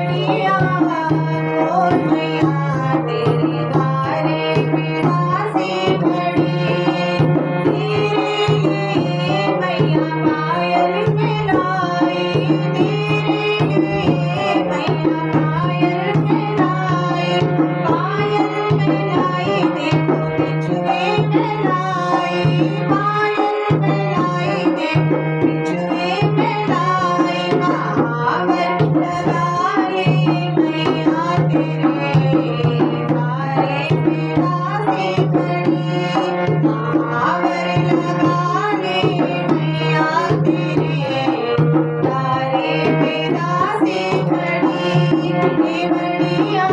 मैया मोर मैया तेरे द्वारे बिना से खड़ी तेरे लिए मैया पायल मिलाई तेरे लिए मैया पायल मिलाई पायल मिलाई देखो बिछुए मिलाई पायल मिलाई देखो बिछुए मिलाई महावर लगा मैया तेरे द्वारे बिना से खड़ी महावर लगा मैया तेरे द्वारे बिना से खड़ी केवड़िया